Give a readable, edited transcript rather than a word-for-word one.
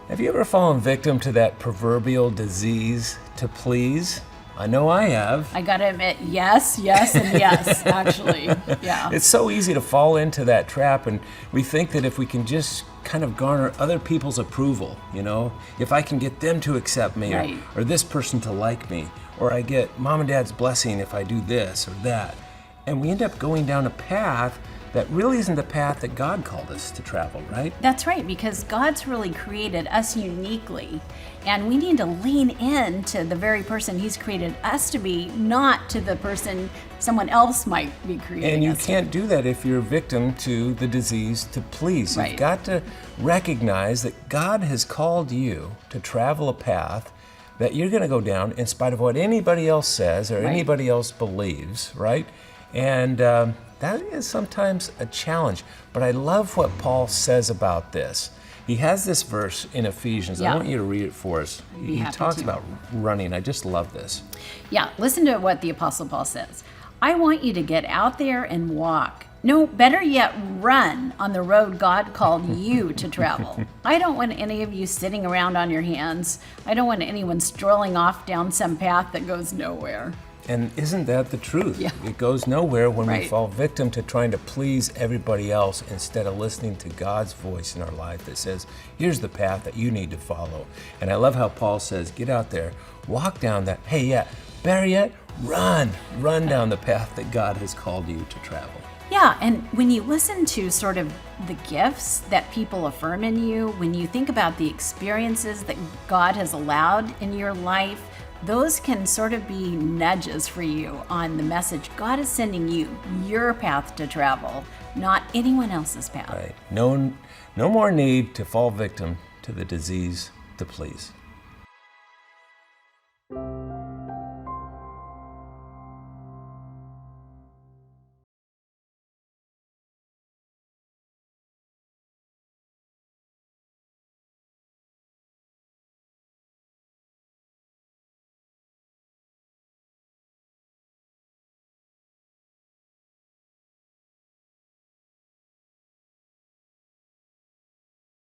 Have you ever fallen victim to that proverbial disease to please? I know I have. I gotta admit, yes, and yes, actually. Yeah. It's so easy to fall into that trap, and we think that if we can just kind of garner other people's approval, if I can get them to accept me, Right. or this person to like me, or I get mom and dad's blessing if I do this or that. And we end up going down a path that really isn't the path that God called us to travel, right? That's right, because God's really created us uniquely, and we need to lean into the very person He's created us to be, not to the person someone else might be creating And you us to can't do that if you're a victim to the disease to please. Right. You've got to recognize that God has called you to travel a path that you're going to go down in spite of what anybody else says or Right. anybody else believes, right? And that is sometimes a challenge. But I love what Paul says about this. He has this verse in Ephesians. Yeah. I want you to read it for us. Be He happy talks to. about running. I just love this. Yeah, listen to what the Apostle Paul says. I want you to get out there and walk. No, better yet, run on the road God called you to travel. I don't want any of you sitting around on your hands. I don't want anyone strolling off down some path that goes nowhere. And isn't that the truth? Yeah. It goes nowhere when we Right. fall victim to trying to please everybody else instead of listening to God's voice in our life that says, here's the path that you need to follow. And I love how Paul says, get out there, walk down that, better yet, run down the path that God has called you to travel. Yeah, and when you listen to sort of the gifts that people affirm in you, when you think about the experiences that God has allowed in your life, those can sort of be nudges for you on the message God is sending you, your path to travel, not anyone else's path. Right? No more need to fall victim to the disease to please.